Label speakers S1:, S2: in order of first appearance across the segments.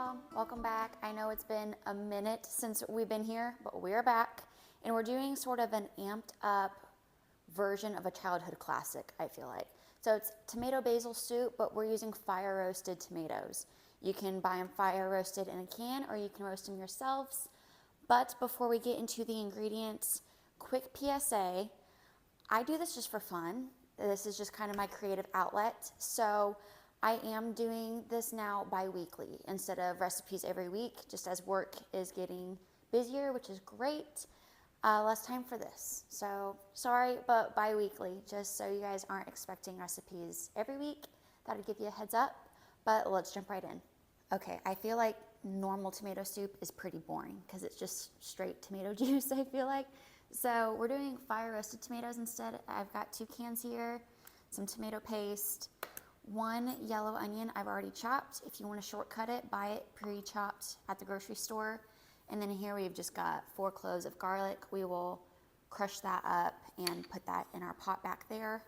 S1: y'all, welcome back. I know it's been a minute since we've been here, but we're back and we're doing sort of an amped up version of a childhood classic, I feel like. So it's tomato basil soup, but we're using fire roasted tomatoes. You can buy them fire roasted in a can or you can roast them yourselves. But before we get into the ingredients, quick PSA, I do this just for fun. This is just kind of my creative outlet. So I am doing this now bi-weekly instead of recipes every week, just as work is getting busier, which is great. Less time for this. So sorry, but bi-weekly, just so you guys aren't expecting recipes every week. That'll give you a heads up, but let's jump right in. Okay, I feel like normal tomato soup is pretty boring because it's just straight tomato juice, I feel like. So we're doing fire roasted tomatoes instead. I've got 2 cans here, some tomato paste, 1 yellow onion I've already chopped. If you want to shortcut it, buy it pre-chopped at the grocery store. And then here we've just got 4 cloves of garlic. We will crush that up and put that in our pot back there.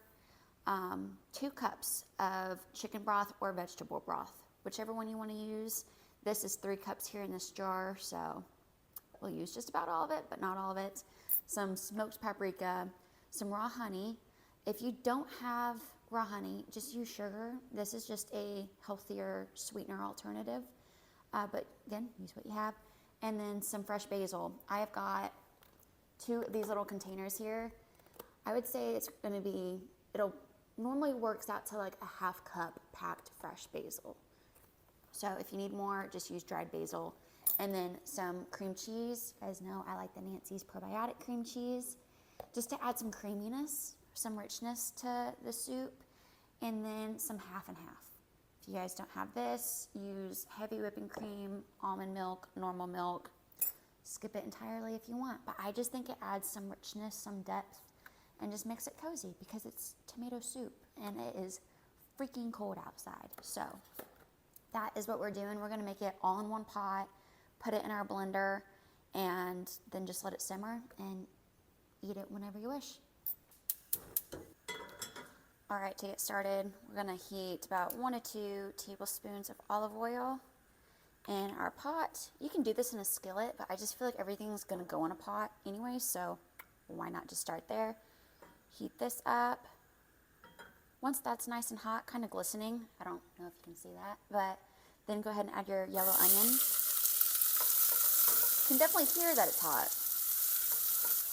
S1: 2 cups of chicken broth or vegetable broth, whichever one you want to use. This is 3 cups here in this jar, so we'll use just about all of it, but not all of it. Some smoked paprika, some raw honey. If you don't have raw honey, just use sugar. This is just a healthier sweetener alternative, but again, use what you have. And then some fresh basil. I have got 2 of these little containers here. I would say it's gonna be, it'll normally works out to like a ½ cup packed fresh basil. So if you need more, just use dried basil. And then some cream cheese. You guys know I like the Nancy's probiotic cream cheese, just to add some creaminess, some richness to the soup. And then some half and half. If you guys don't have this, use heavy whipping cream, almond milk, normal milk. Skip it entirely if you want, but I just think it adds some richness, some depth, and just makes it cozy because it's tomato soup and it is freaking cold outside. So that is what we're doing. We're gonna make it all in one pot, put it in our blender, and then just let it simmer and eat it whenever you wish. All right, to get started, we're gonna heat about 1 to 2 tablespoons of olive oil in our pot. You can do this in a skillet, but I just feel like everything's gonna go in a pot anyway, so why not just start there? Heat this up. Once that's nice and hot, kind of glistening, I don't know if you can see that, but then go ahead and add your yellow onion. You can definitely hear that it's hot.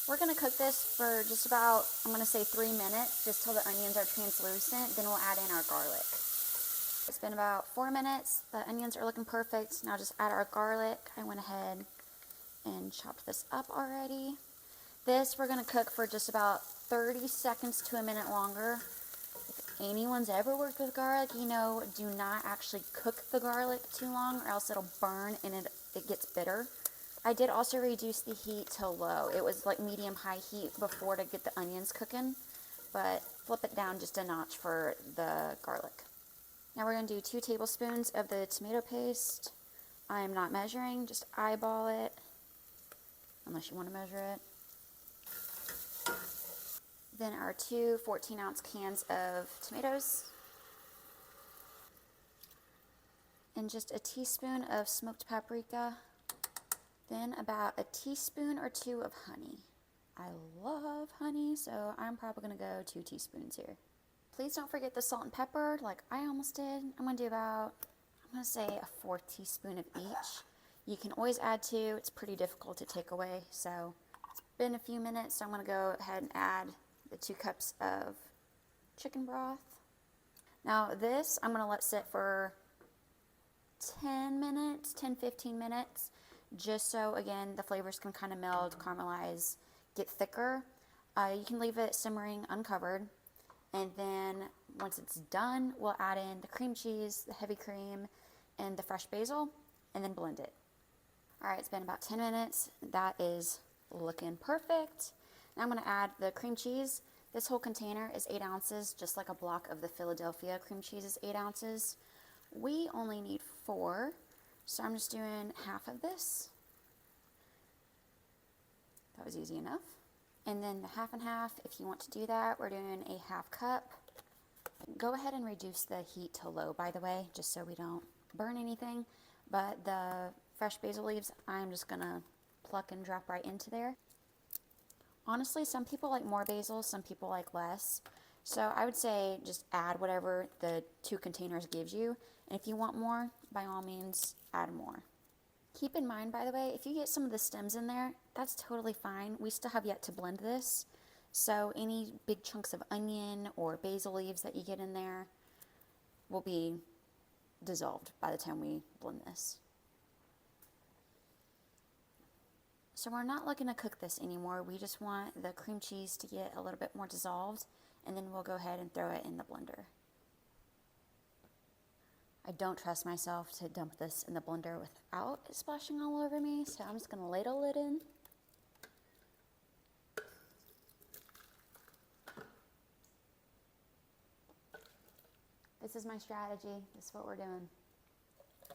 S1: We're gonna cook this for just about, I'm gonna say 3 minutes, just till the onions are translucent, then we'll add in our garlic. It's been about 4 minutes, the onions are looking perfect. Now just add our garlic. I went ahead and chopped this up already. This we're gonna cook for just about 30 seconds to a minute longer. If anyone's ever worked with garlic, you know, do not actually cook the garlic too long or else it'll burn and it gets bitter. I did also reduce the heat to low. It was like medium-high heat before to get the onions cooking, but flip it down just a notch for the garlic. Now we're gonna do 2 tablespoons of the tomato paste. I am not measuring, just eyeball it, unless you wanna measure it. Then our 2 14-ounce cans of tomatoes. And just a teaspoon of smoked paprika. Then about a teaspoon or 2 of honey. I love honey, so I'm probably gonna go 2 teaspoons here. Please don't forget the salt and pepper, like I almost did. I'm gonna do about, I'm gonna say a 4th teaspoon of each. You can always add 2, it's pretty difficult to take away. So it's been a few minutes, so I'm gonna go ahead and add the 2 cups of chicken broth. Now this, I'm gonna let sit for 10 minutes, 10-15 minutes. Just so, again, the flavors can kind of meld, caramelize, get thicker. You can leave it simmering uncovered. And then once it's done, we'll add in the cream cheese, the heavy cream, and the fresh basil, and then blend it. All right, it's been about 10 minutes. That is looking perfect. Now I'm gonna add the cream cheese. This whole container is 8 ounces, just like a block of the Philadelphia cream cheese is 8 ounces. We only need 4. So I'm just doing half of this. That was easy enough. And then the half and half, if you want to do that, we're doing a ½ cup. Go ahead and reduce the heat to low, by the way, just so we don't burn anything. but the fresh basil leaves, I'm just gonna pluck and drop right into there. Honestly, some people like more basil, some people like less. So I would say just add whatever the 2 containers gives you. And if you want more, by all means, add more. Keep in mind, by the way, if you get some of the stems in there, that's totally fine. We still have yet to blend this. So any big chunks of onion or basil leaves that you get in there will be dissolved by the time we blend this. So we're not looking to cook this anymore. We just want the cream cheese to get a little bit more dissolved, and then we'll go ahead and throw it in the blender. I don't trust myself to dump this in the blender without it splashing all over me, so I'm just gonna ladle it in. This is my strategy. This is what we're doing. I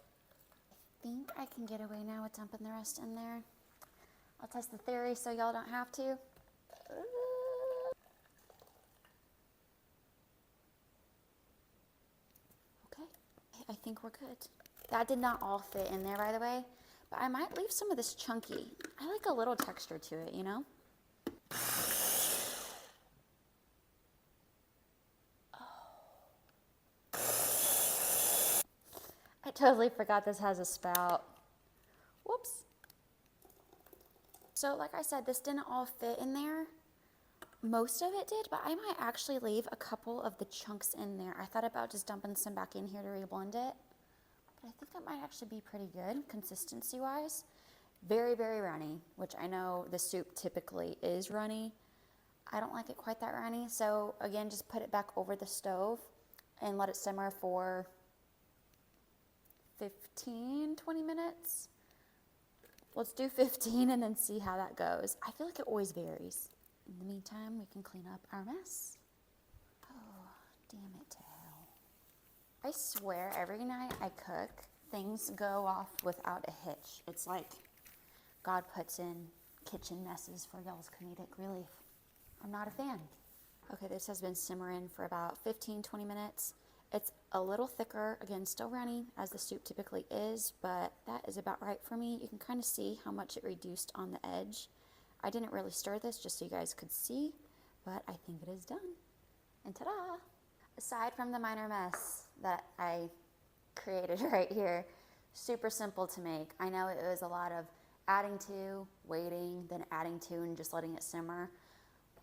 S1: think I can get away now with dumping the rest in there. I'll test the theory so y'all don't have to. Okay, I think we're good. That did not all fit in there, by the way, but I might leave some of this chunky. I like a little texture to it, you know? I totally forgot this has a spout. Whoops. So like I said, this didn't all fit in there. Most of it did, but I might actually leave a couple of the chunks in there. I thought about just dumping some back in here to reblend it, but I think that might actually be pretty good consistency-wise. Very, very runny, which I know the soup typically is runny. I don't like it quite that runny, so again, just put it back over the stove and let it simmer for 15, 20 minutes. Let's do 15 and then see how that goes. I feel like it always varies. In the meantime, we can clean up our mess. Oh, damn it to hell. I swear every night I cook, things go off without a hitch. It's like God puts in kitchen messes for y'all's comedic relief. I'm not a fan. Okay, this has been simmering for about 15, 20 minutes. It's a little thicker, again, still runny, as the soup typically is, but that is about right for me. You can kind of see how much it reduced on the edge. I didn't really stir this just so you guys could see, but I think it is done. And ta-da! Aside from the minor mess that I created right here, super simple to make. I know it was a lot of adding to, waiting, then adding to, and just letting it simmer.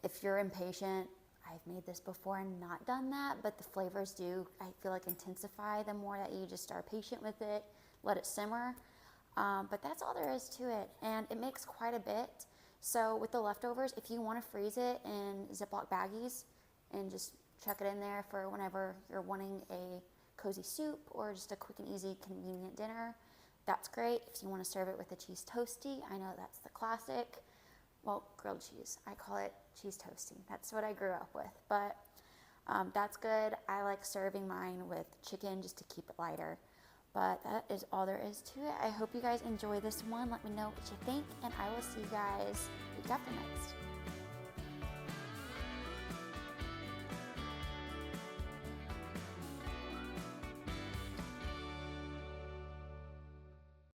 S1: If you're impatient, I've made this before and not done that, but the flavors do, I feel like, intensify the more that you just are patient with it, let it simmer. But that's all there is to it, and it makes quite a bit. So with the leftovers, if you want to freeze it in Ziploc baggies and just chuck it in there for whenever you're wanting a cozy soup or just a quick and easy convenient dinner, that's great. If you want to serve it with a cheese toastie, I know that's the classic. Well, grilled cheese. I call it cheese toastie. That's what I grew up with, but that's good. I like serving mine with chicken just to keep it lighter. But that is all there is to it. I hope you guys enjoy this one. Let me know what you think, and I will see you guys week after next.